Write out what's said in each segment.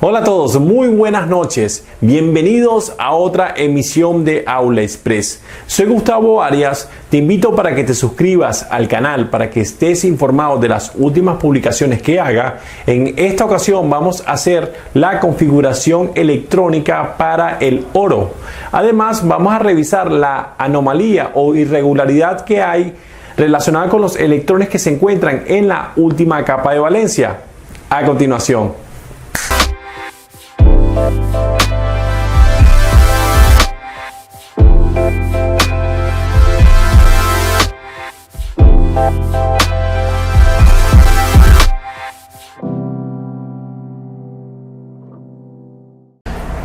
Hola a todos, muy buenas noches. Bienvenidos a otra emisión de Aula Express. Soy Gustavo Arias. Te invito para que te suscribas al canal para que estés informado de las últimas publicaciones que haga. En esta ocasión vamos a hacer la configuración electrónica para el oro. Además, vamos a revisar la anomalía o irregularidad que hay relacionada con los electrones que se encuentran en la última capa de valencia. A continuación.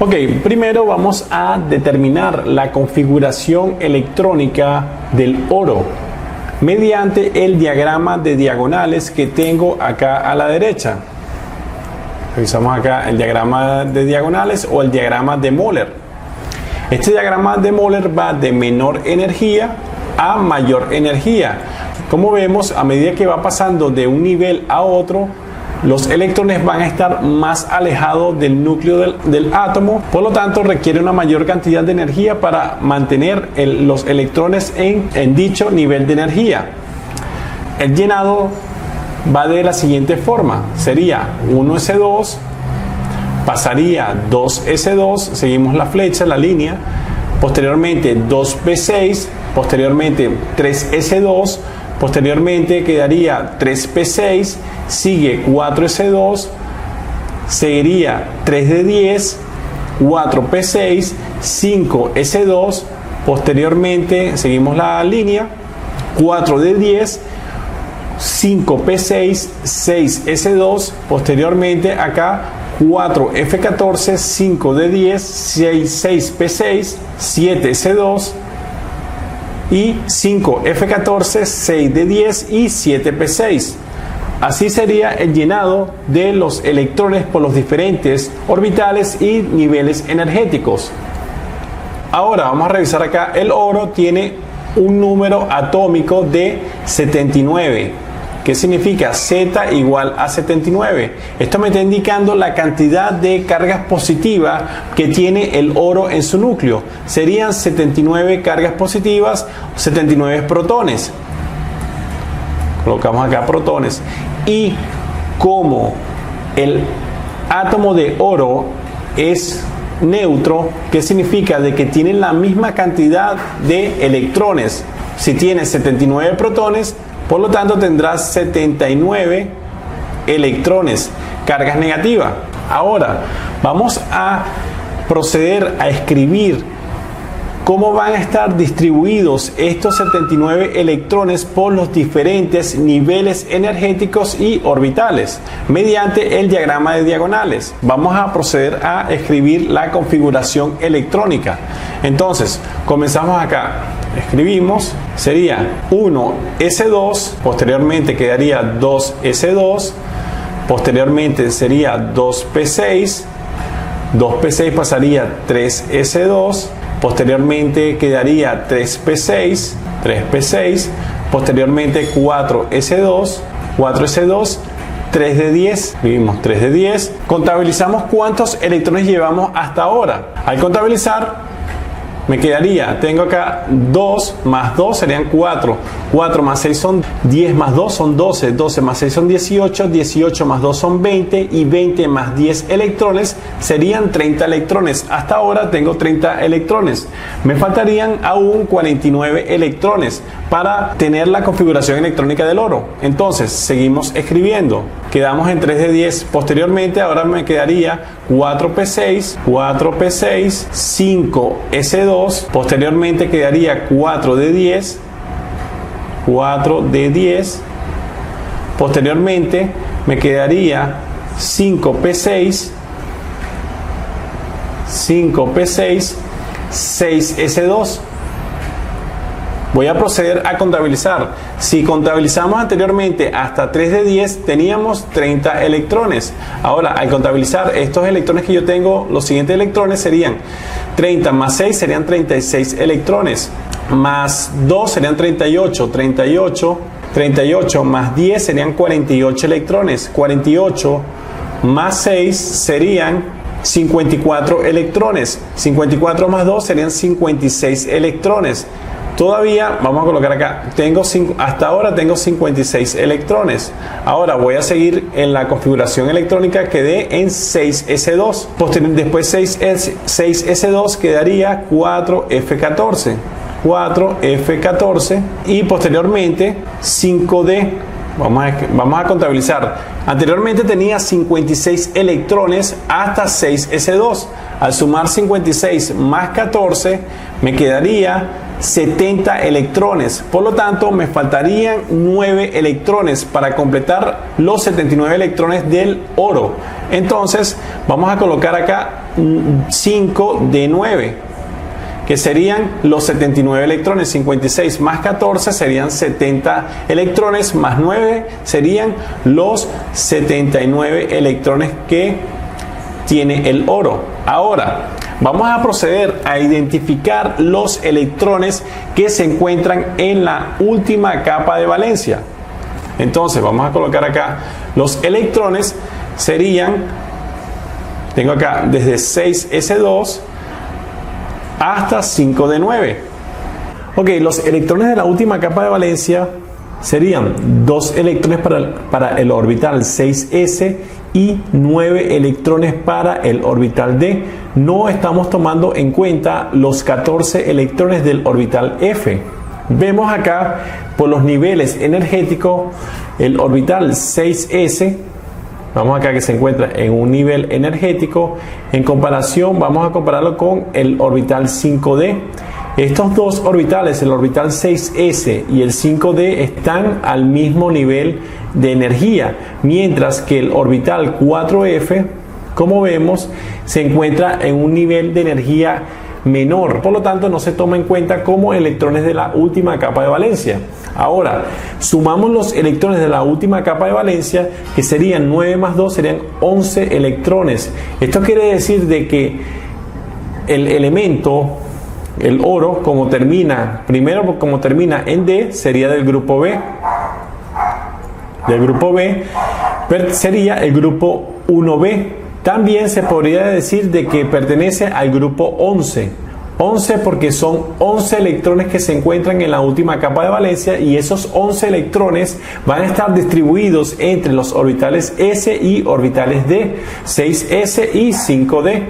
Ok, primero vamos a determinar la configuración electrónica del oro mediante el diagrama de diagonales que tengo acá a la derecha. Revisamos acá el diagrama de diagonales o el diagrama de Moller. Este diagrama de Moller va de menor energía a mayor energía. Como vemos, a medida que va pasando de un nivel a otro, los electrones van a estar más alejados del núcleo del átomo, por lo tanto requiere una mayor cantidad de energía para mantener los electrones en dicho nivel de energía. El llenado va de la siguiente forma: sería 1s2, pasaría 2s2, seguimos la flecha, la línea, posteriormente 2p6, posteriormente 3s2, posteriormente quedaría 3p6, sigue 4s2, seguiría 3d10, 4p6, 5s2, posteriormente seguimos la línea, 4d10, 5p6, 6s2, posteriormente acá 4f14, 5d10, 6p6, 7s2 y 5f14, 6d10 y 7p6. Así sería el llenado de los electrones por los diferentes orbitales y niveles energéticos. Ahora vamos a revisar acá. El oro tiene un número atómico de 79. ¿Qué significa? Z igual a 79. Esto me está indicando la cantidad de cargas positivas que tiene el oro en su núcleo. Serían 79 cargas positivas, 79 protones. Colocamos acá protones. Y como el átomo de oro es neutro, ¿qué significa? De que tiene la misma cantidad de electrones. Si tiene 79 protones, por lo tanto tendrás 79 electrones, cargas negativas. Ahora vamos a proceder a escribir cómo van a estar distribuidos estos 79 electrones por los diferentes niveles energéticos y orbitales mediante el diagrama de diagonales. Vamos a proceder a escribir la configuración electrónica. Entonces, comenzamos acá. Escribimos, sería 1s2, posteriormente quedaría 2s2, posteriormente sería 2p6, 2p6 pasaría 3s2, posteriormente quedaría 3p6, 3p6, posteriormente 4s2, 4s2, 3d10, vimos 3d10. Contabilizamos cuántos electrones llevamos hasta ahora. Al contabilizar, me quedaría, tengo acá 2 más 2 serían 4, 4 más 6 son 10 más 2 son 12, 12 más 6 son 18, 18 más 2 son 20 y 20 más 10 electrones serían 30 electrones. Hasta ahora tengo 30 electrones. Me faltarían aún 49 electrones para tener la configuración electrónica del oro. Entonces, seguimos escribiendo. Quedamos en 3d10. Posteriormente, ahora me quedaría 4p6, 4p6, 5s2. Posteriormente quedaría 4d10, 4d10. Posteriormente me quedaría 5p6, 5p6, 6s2. Voy a proceder a contabilizar. Si contabilizamos anteriormente hasta 3d10, teníamos 30 electrones. Ahora, al contabilizar estos electrones que yo tengo, los siguientes electrones serían 30 más 6 serían 36 electrones. Más 2 serían 38. 38 más 10 serían 48 electrones. 48 más 6 serían 54 electrones. 54 más 2 serían 56 electrones. Todavía, vamos a colocar acá, hasta ahora tengo 56 electrones. Ahora voy a seguir en la configuración electrónica, quedé en 6s2. Después 6s2 quedaría 4f14. 4f14 y posteriormente 5d. Vamos a contabilizar. Anteriormente tenía 56 electrones hasta 6s2. Al sumar 56 más 14 me quedaría 70 electrones. Por lo tanto, me faltarían 9 electrones para completar los 79 electrones del oro. Entonces, vamos a colocar acá 5 de 9, que serían los 79 electrones. 56 más 14 serían 70 electrones, más 9 serían los 79 electrones que tiene el oro. Ahora, vamos a proceder a identificar los electrones que se encuentran en la última capa de valencia. Entonces, vamos a colocar acá los electrones serían, tengo acá desde 6s2 hasta 5d9. Ok, los electrones de la última capa de valencia serían 2 electrones para el orbital 6s y 9 electrones para el orbital d. No estamos tomando en cuenta los 14 electrones del orbital f. Vemos acá por los niveles energéticos el orbital 6s. Vamos acá que se encuentra en un nivel energético. En comparación, vamos a compararlo con el orbital 5d. Estos dos orbitales, el orbital 6s y el 5d, están al mismo nivel de energía, mientras que el orbital 4f, como vemos, se encuentra en un nivel de energía menor. Por lo tanto, no se toma en cuenta como electrones de la última capa de valencia. Ahora, sumamos los electrones de la última capa de valencia, que serían 9 más 2, serían 11 electrones. Esto quiere decir de que el elemento, el oro, como termina en D, sería del grupo B. Del grupo B sería el grupo 1B. También se podría decir de que pertenece al grupo 11. 11 porque son 11 electrones que se encuentran en la última capa de valencia, y esos 11 electrones van a estar distribuidos entre los orbitales S y orbitales D, 6S y 5D.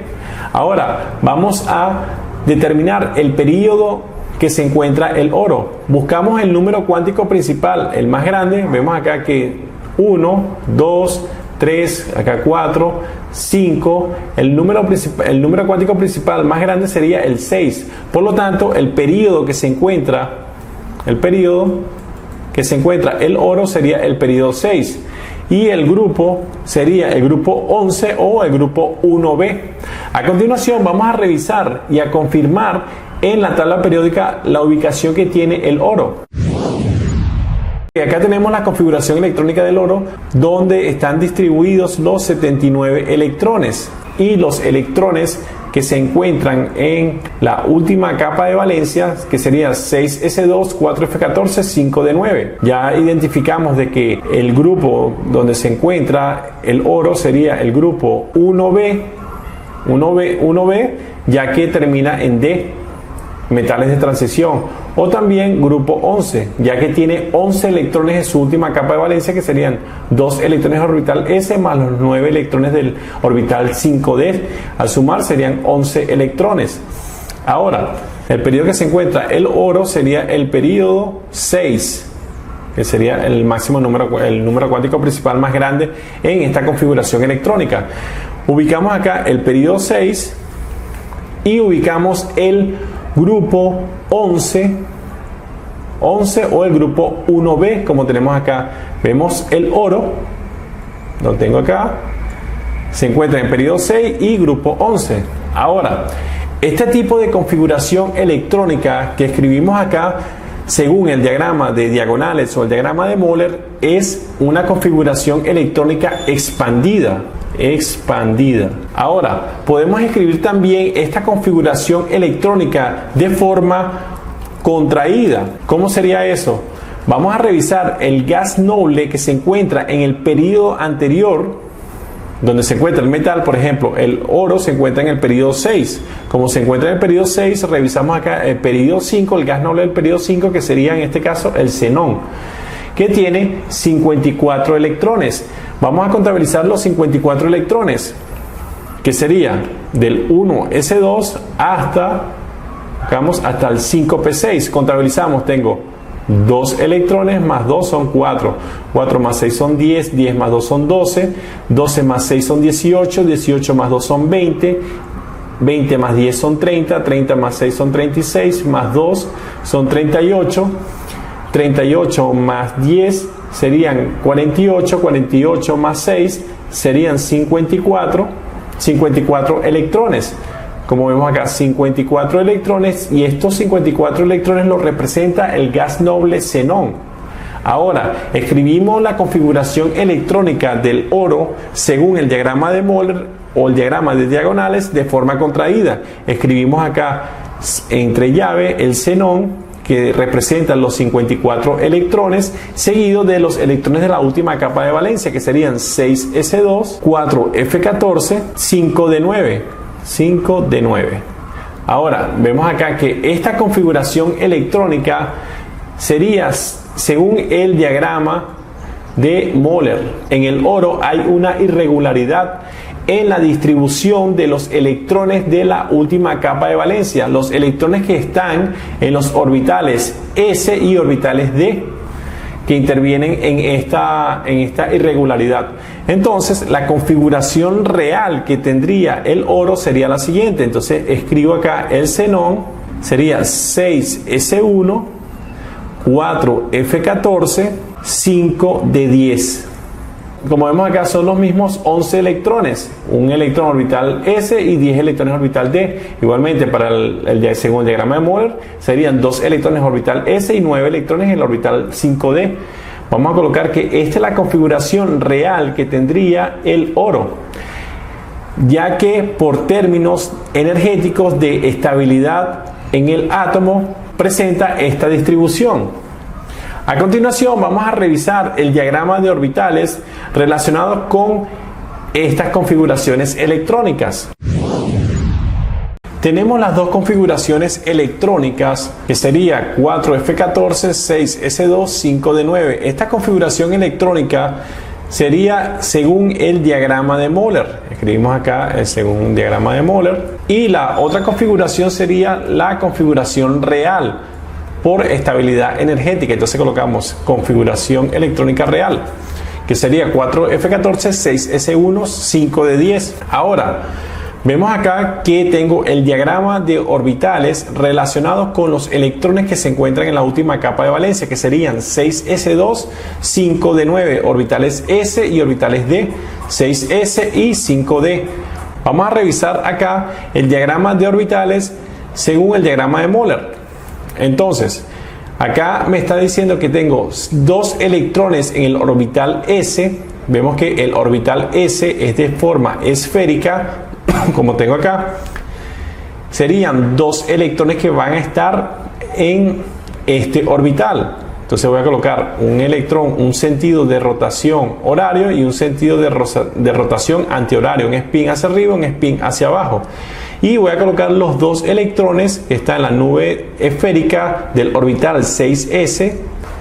Ahora vamos a determinar el período que se encuentra el oro. Buscamos el número cuántico principal, el más grande. Vemos acá que 1, 2, 3, acá 4, 5. El número cuántico principal más grande sería el 6. Por lo tanto, el período que se encuentra el oro sería el período 6. Y el grupo sería el grupo 11 o el grupo 1B. A continuación vamos a revisar y a confirmar en la tabla periódica la ubicación que tiene el oro. Acá tenemos la configuración electrónica del oro, donde están distribuidos los 79 electrones, y los electrones que se encuentran en la última capa de valencia, que sería 6s2, 4f14, 5d9. Ya identificamos de que el grupo donde se encuentra el oro sería el grupo 1B, ya que termina en D, metales de transición, o también grupo 11, ya que tiene 11 electrones en su última capa de valencia, que serían 2 electrones del orbital S más los 9 electrones del orbital 5D. Al sumar serían 11 electrones. Ahora, el periodo que se encuentra el oro sería el periodo 6, que sería el número cuántico principal más grande en esta configuración electrónica. Ubicamos acá el periodo 6 y ubicamos el grupo 11 o el grupo 1B, como tenemos acá. Vemos el oro, lo tengo acá, se encuentra en periodo 6 y grupo 11. Ahora, este tipo de configuración electrónica que escribimos acá, según el diagrama de diagonales o el diagrama de Moller, es una configuración electrónica expandida. Ahora, podemos escribir también esta configuración electrónica de forma contraída. ¿Cómo sería eso? Vamos a revisar el gas noble que se encuentra en el periodo anterior. donde se encuentra el metal, por ejemplo, el oro se encuentra en el periodo 6. Como se encuentra en el periodo 6, revisamos acá el periodo 5, el gas noble del periodo 5, que sería en este caso el xenón, que tiene 54 electrones. Vamos a contabilizar los 54 electrones, que sería del 1s2 hasta el 5p6. Contabilizamos, tengo 2 electrones más 2 son 4, 4 más 6 son 10, 10 más 2 son 12, 12 más 6 son 18, 18 más 2 son 20, 20 más 10 son 30, 30 más 6 son 36, más 2 son 38, 38 más 10 serían 48, 48 más 6 serían 54, 54 electrones. Como vemos acá, 54 electrones, y estos 54 electrones los representa el gas noble xenón. Ahora, escribimos la configuración electrónica del oro según el diagrama de Moller o el diagrama de diagonales de forma contraída. Escribimos acá entre llave el xenón, que representa los 54 electrones, seguido de los electrones de la última capa de valencia, que serían 6s2, 4f14, 5d9. 5 de 9. Ahora, vemos acá que esta configuración electrónica sería según el diagrama de Moller. En el oro hay una irregularidad en la distribución de los electrones de la última capa de valencia, los electrones que están en los orbitales S y orbitales D, que intervienen en esta irregularidad. Entonces, la configuración real que tendría el oro sería la siguiente. Entonces, escribo acá el xenón, sería 6s1, 4f14, 5d10. Como vemos acá, son los mismos 11 electrones, un electrón orbital S y 10 electrones orbital D. Igualmente, para según el diagrama de Moller, serían 2 electrones orbital S y 9 electrones en el orbital 5D. Vamos a colocar que esta es la configuración real que tendría el oro, ya que por términos energéticos de estabilidad en el átomo presenta esta distribución. A continuación vamos a revisar el diagrama de orbitales relacionados con estas configuraciones electrónicas. Tenemos las dos configuraciones electrónicas, que sería 4f14, 6s2, 5d9. Esta configuración electrónica sería según el diagrama de Moller. Escribimos acá según un diagrama de Moller. Y la otra configuración sería la configuración real por estabilidad energética. Entonces colocamos configuración electrónica real, que sería 4f14, 6s1, 5d10. Ahora, vemos acá que tengo el diagrama de orbitales relacionados con los electrones que se encuentran en la última capa de valencia, que serían 6s2, 5d9, orbitales S y orbitales D, 6s y 5d. Vamos a revisar acá el diagrama de orbitales según el diagrama de Moller. Entonces, acá me está diciendo que tengo 2 electrones en el orbital S. Vemos que el orbital S es de forma esférica, como tengo acá. Serían 2 electrones que van a estar en este orbital. Entonces voy a colocar un electrón, un sentido de rotación horario y un sentido de rotación antihorario, un spin hacia arriba, un spin hacia abajo. Y voy a colocar los 2 electrones que están en la nube esférica del orbital 6s.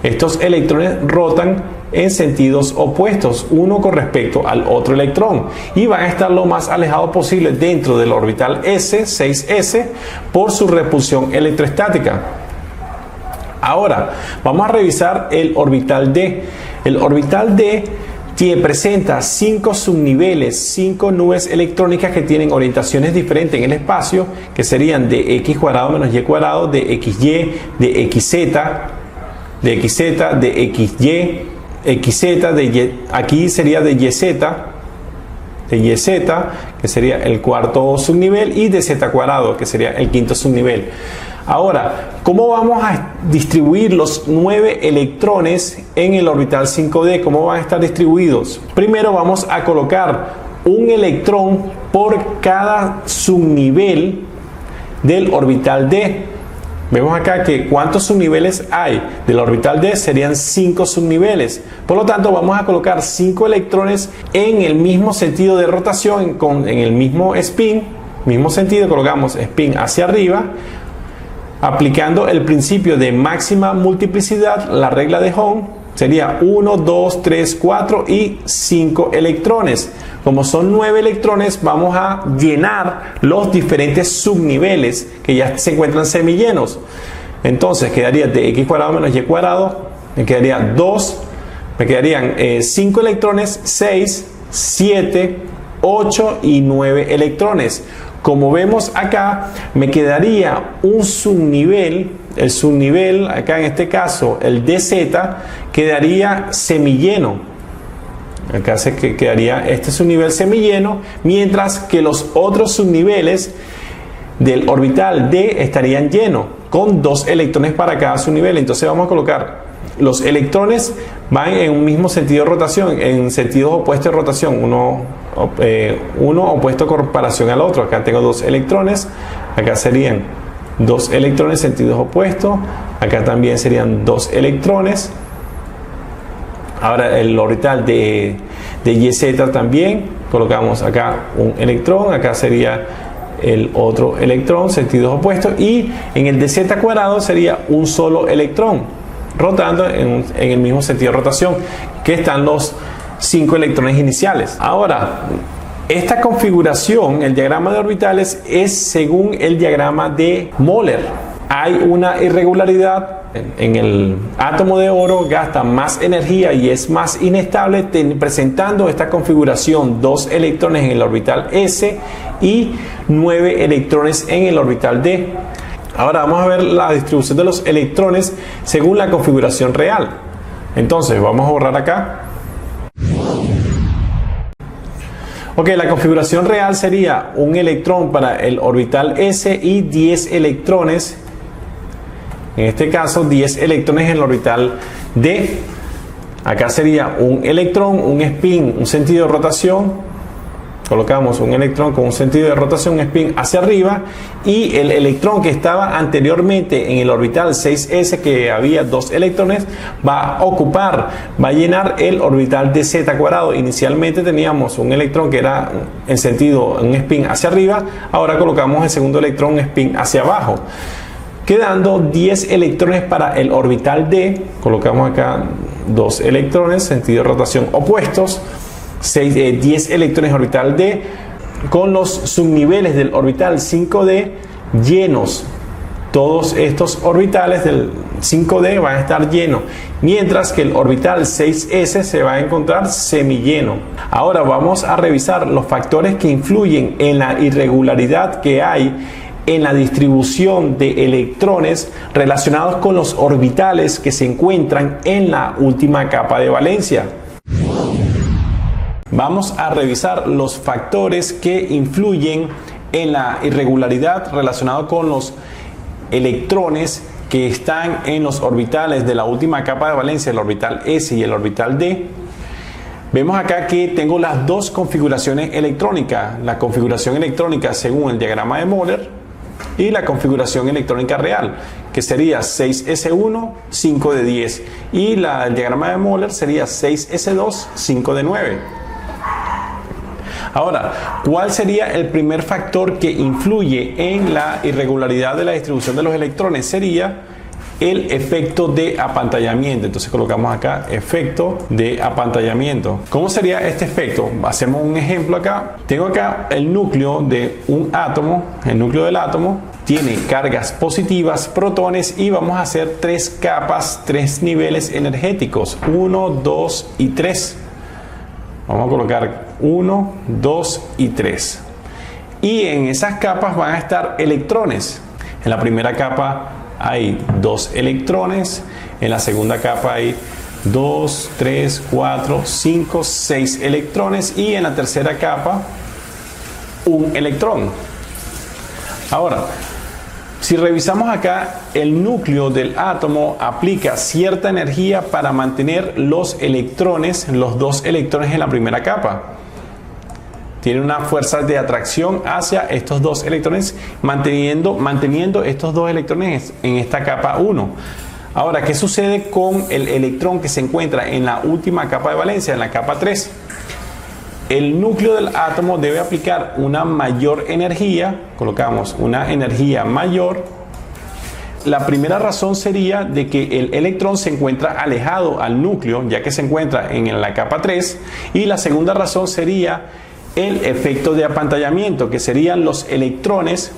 Estos electrones rotan en sentidos opuestos, uno con respecto al otro electrón, y van a estar lo más alejado posible dentro del orbital S, 6s, por su repulsión electrostática. Ahora, vamos a revisar el orbital D. El orbital D presenta 5 subniveles, 5 nubes electrónicas que tienen orientaciones diferentes en el espacio, que serían de x cuadrado menos y cuadrado, de xy, de xz, de xz, de xy, xz, de y, aquí sería de yz, que sería el cuarto subnivel, y de z cuadrado, que sería el quinto subnivel. Ahora, ¿cómo vamos a distribuir los 9 electrones en el orbital 5D? ¿Cómo van a estar distribuidos? Primero vamos a colocar un electrón por cada subnivel del orbital D. Vemos acá que cuántos subniveles hay de la orbital D serían 5 subniveles. Por lo tanto, vamos a colocar 5 electrones en el mismo sentido de rotación, en el mismo spin, mismo sentido, colocamos spin hacia arriba, aplicando el principio de máxima multiplicidad, la regla de Ohm, sería 1, 2, 3, 4 y 5 electrones. Como son 9 electrones, vamos a llenar los diferentes subniveles que ya se encuentran semillenos. Entonces quedaría de x cuadrado menos y cuadrado, me quedaría 2, me quedarían 5 electrones, 6, 7, 8 y 9 electrones. Como vemos acá, me quedaría un subnivel, el subnivel, acá en este caso, el DZ, quedaría semilleno. Acá se quedaría este subnivel semilleno, mientras que los otros subniveles del orbital D estarían llenos, con 2 electrones para cada subnivel. Entonces vamos a colocar, los electrones van en un mismo sentido de rotación, en sentidos opuestos de rotación, uno opuesto en comparación al otro. Acá tengo 2 electrones, acá serían 2 electrones en sentidos opuestos, acá también serían 2 electrones. Ahora el orbital de YZ también, colocamos acá un electrón, acá sería el otro electrón, sentidos opuestos, y en el DZ cuadrado sería un solo electrón, rotando en el mismo sentido de rotación que están los 5 electrones iniciales. Ahora, esta configuración, el diagrama de orbitales, es según el diagrama de Moller. Hay una irregularidad en el átomo de oro, gasta más energía y es más inestable, presentando esta configuración: 2 electrones en el orbital S y 9 electrones en el orbital D. Ahora vamos a ver la distribución de los electrones según la configuración real. Entonces vamos a borrar acá. Ok, la configuración real sería un electrón para el orbital S y 10 electrones. En este caso, 10 electrones en el orbital D. Acá sería un electrón, un spin, un sentido de rotación. Colocamos un electrón con un sentido de rotación, un spin hacia arriba. Y el electrón que estaba anteriormente en el orbital 6s, que había 2 electrones, va a llenar el orbital de z cuadrado. Inicialmente teníamos un electrón que era en sentido, un spin hacia arriba. Ahora colocamos el segundo electrón, un spin hacia abajo, quedando 10 electrones para el orbital D. Colocamos acá 2 electrones, sentido de rotación opuestos, 10 electrones orbital D, con los subniveles del orbital 5D llenos. Todos estos orbitales del 5D van a estar llenos, mientras que el orbital 6S se va a encontrar semilleno. Ahora vamos a revisar los factores que influyen en la irregularidad que hay en la distribución de electrones relacionados con los orbitales que se encuentran en la última capa de valencia. Vamos a revisar los factores que influyen en la irregularidad relacionados con los electrones que están en los orbitales de la última capa de valencia, el orbital S y el orbital D. Vemos acá que tengo las dos configuraciones electrónicas, la configuración electrónica según el diagrama de Moller y la configuración electrónica real, que sería 6s1, 5 de 10, y el diagrama de Moller sería 6s2, 5 de 9. Ahora, ¿cuál sería el primer factor que influye en la irregularidad de la distribución de los electrones? Sería el efecto de apantallamiento. Entonces colocamos acá efecto de apantallamiento. ¿Cómo sería este efecto? Hacemos un ejemplo acá. Tengo acá el núcleo de un átomo. El núcleo del átomo tiene cargas positivas, protones, y vamos a hacer 3 capas, 3 niveles energéticos, 1, 2 y 3. Vamos a colocar 1, 2 y 3. Y en esas capas van a estar electrones. En la primera capa hay 2 electrones, en la segunda capa hay 2, 3, 4, 5, 6 electrones, y en la tercera capa un electrón. Ahora, si revisamos acá, el núcleo del átomo aplica cierta energía para mantener los electrones, los 2 electrones en la primera capa. tiene una fuerza de atracción hacia estos dos electrones, manteniendo estos dos electrones en esta capa 1. Ahora, ¿qué sucede con el electrón que se encuentra en la última capa de valencia, en la capa 3? El núcleo del átomo debe aplicar una mayor energía, colocamos una energía mayor. La primera razón sería de que el electrón se encuentra alejado al núcleo, ya que se encuentra en la capa 3, y la segunda razón sería el efecto de apantallamiento, que serían los electrones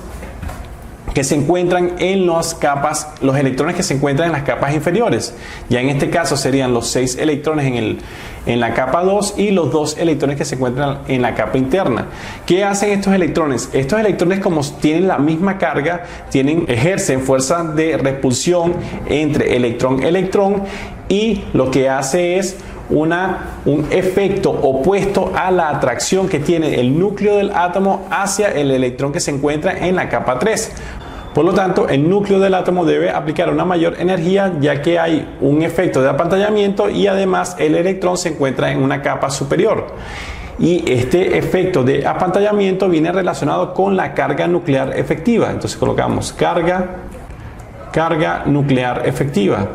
que se encuentran en las capas, los electrones que se encuentran en las capas inferiores. Ya en este caso serían los 6 electrones en la capa 2 y los 2 electrones que se encuentran en la capa interna. ¿Qué hacen estos electrones? Estos electrones, como tienen la misma carga, ejercen fuerza de repulsión entre electrón-electrón, y lo que hace es un efecto opuesto a la atracción que tiene el núcleo del átomo hacia el electrón que se encuentra en la capa 3. Por lo tanto, el núcleo del átomo debe aplicar una mayor energía, ya que hay un efecto de apantallamiento y además el electrón se encuentra en una capa superior. Y este efecto de apantallamiento viene relacionado con la carga nuclear efectiva. Entonces colocamos carga nuclear efectiva.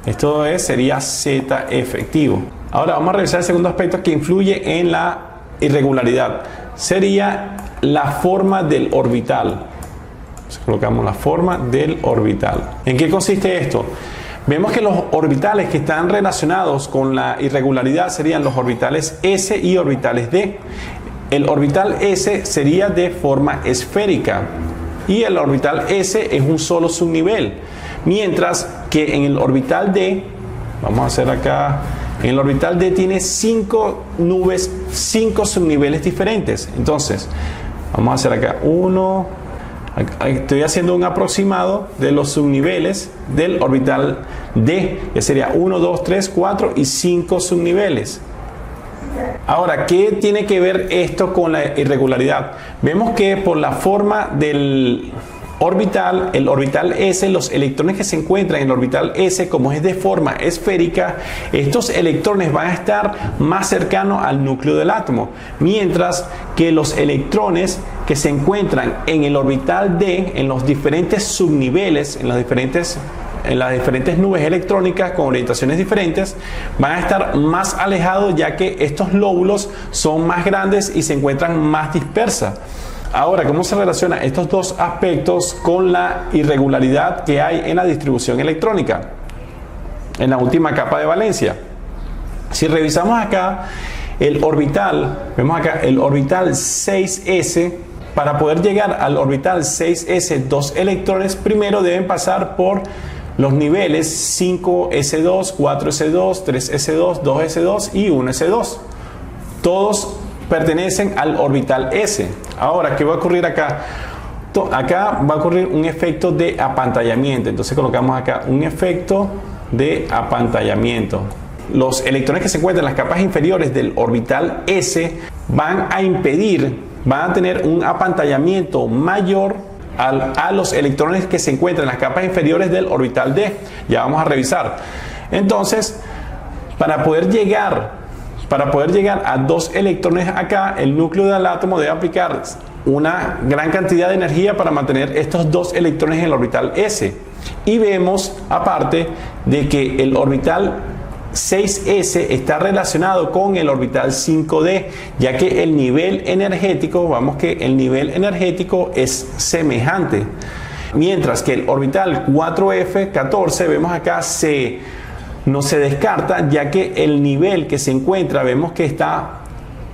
Esto sería Z efectivo. Ahora vamos a revisar el segundo aspecto que influye en la irregularidad. Sería la forma del orbital. Entonces, colocamos la forma del orbital. ¿En qué consiste esto? Vemos que los orbitales que están relacionados con la irregularidad serían los orbitales S y orbitales D. El orbital S sería de forma esférica y el orbital S es un solo subnivel. Mientras que en el orbital D, vamos a hacer acá, en el orbital D tiene 5 nubes, 5 subniveles diferentes. Entonces, vamos a hacer acá estoy haciendo un aproximado de los subniveles del orbital D, que sería 1, 2, 3, 4 y 5 subniveles. Ahora, ¿qué tiene que ver esto con la irregularidad? Vemos que por la forma del orbital, el orbital S, los electrones que se encuentran en el orbital S, como es de forma esférica, estos electrones van a estar más cercanos al núcleo del átomo, mientras que los electrones que se encuentran en el orbital D, en los diferentes subniveles, en las diferentes nubes electrónicas con orientaciones diferentes, van a estar más alejados, ya que estos lóbulos son más grandes y se encuentran más dispersas. Ahora, ¿cómo se relacionan estos dos aspectos con la irregularidad que hay en la distribución electrónica en la última capa de valencia? Si revisamos acá el orbital, vemos acá el orbital 6s. Para poder llegar al orbital 6s, dos electrones primero deben pasar por los niveles 5s2, 4s2, 3s2, 2s2 y 1s2. Todos pertenecen al orbital S. Ahora, ¿qué va a ocurrir acá? Acá va a ocurrir un efecto de apantallamiento. Entonces colocamos acá un efecto de apantallamiento. Los electrones que se encuentran en las capas inferiores del orbital S van a tener un apantallamiento mayor a los electrones que se encuentran en las capas inferiores del orbital D. Ya vamos a revisar. Entonces, para poder llegar a dos electrones acá, el núcleo del átomo debe aplicar una gran cantidad de energía para mantener estos dos electrones en el orbital S. Y vemos, aparte, de que el orbital 6s está relacionado con el orbital 5d, ya que el nivel energético, es semejante. Mientras que el orbital 4f14, vemos acá, no se descarta, ya que el nivel que se encuentra, vemos que está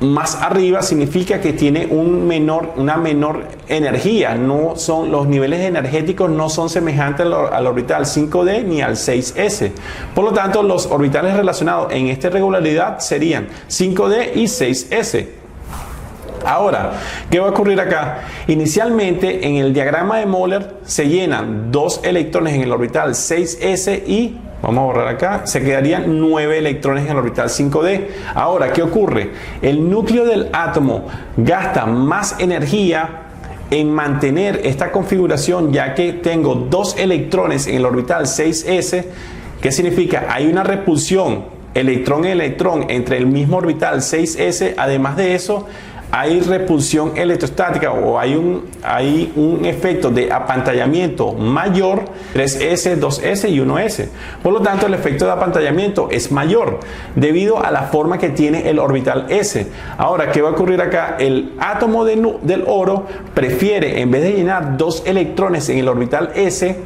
más arriba, significa que tiene una menor energía. Los niveles energéticos no son semejantes al orbital 5d ni al 6s. Por lo tanto, los orbitales relacionados en esta irregularidad serían 5d y 6s. Ahora, ¿qué va a ocurrir acá? Inicialmente, en el diagrama de Moller se llenan dos electrones en el orbital 6s y, vamos a borrar acá, se quedarían 9 electrones en el orbital 5d. Ahora, ¿qué ocurre? El núcleo del átomo gasta más energía en mantener esta configuración, ya que tengo dos electrones en el orbital 6s. ¿Qué significa? Hay una repulsión electrón entre el mismo orbital 6s, además de eso, hay repulsión electrostática o hay un efecto de apantallamiento mayor, 3s, 2s y 1s. Por lo tanto, el efecto de apantallamiento es mayor debido a la forma que tiene el orbital s. Ahora, ¿qué va a ocurrir acá? El átomo del oro prefiere, en vez de llenar 2 electrones en el orbital s,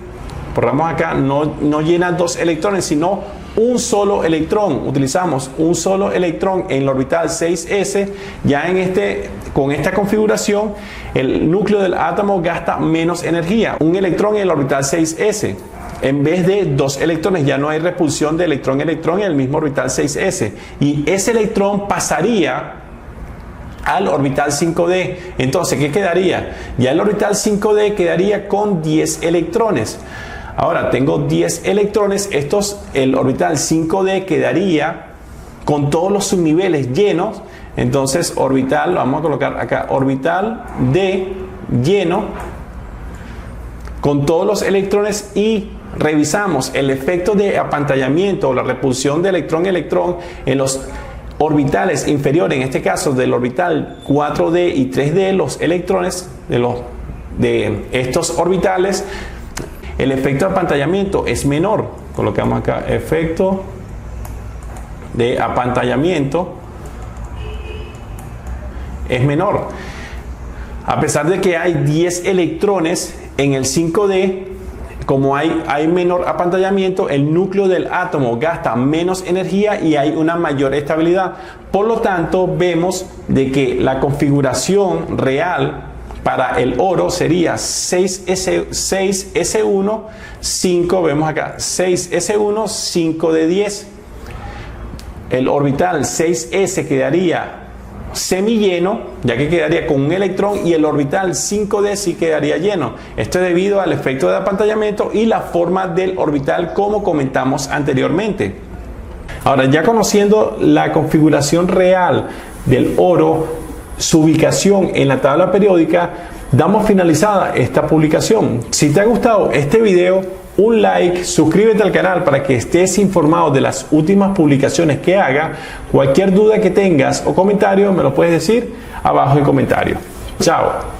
borramos acá, no llena 2 electrones, sino un solo electrón. Utilizamos un solo electrón en el orbital 6s. Ya con esta configuración, el núcleo del átomo gasta menos energía. Un electrón en el orbital 6s. En vez de 2 electrones, ya no hay repulsión de electrón-electrón en el mismo orbital 6s. Y ese electrón pasaría al orbital 5d. Entonces, ¿qué quedaría? Ya el orbital 5d quedaría con 10 electrones. Ahora tengo 10 electrones, el orbital 5d quedaría con todos los subniveles llenos. Entonces orbital, vamos a colocar acá, orbital d lleno con todos los electrones, y revisamos el efecto de apantallamiento o la repulsión de electrón-electrón en los orbitales inferiores, en este caso del orbital 4d y 3d, los electrones de estos orbitales. El efecto de apantallamiento es menor. Colocamos acá efecto de apantallamiento es menor. A pesar de que hay 10 electrones en el 5D, como hay menor apantallamiento, el núcleo del átomo gasta menos energía y hay una mayor estabilidad. Por lo tanto, vemos de que la configuración real para el oro sería 6s1, 5, vemos acá, 6s1, 5 de 10. El orbital 6s quedaría semilleno, ya que quedaría con un electrón, y el orbital 5d sí quedaría lleno. Esto es debido al efecto de apantallamiento y la forma del orbital, como comentamos anteriormente. Ahora, ya conociendo la configuración real del oro, su ubicación en la tabla periódica, damos finalizada esta publicación. Si te ha gustado este video, un like, suscríbete al canal para que estés informado de las últimas publicaciones que haga. Cualquier duda que tengas o comentario me lo puedes decir abajo en comentario. Chao.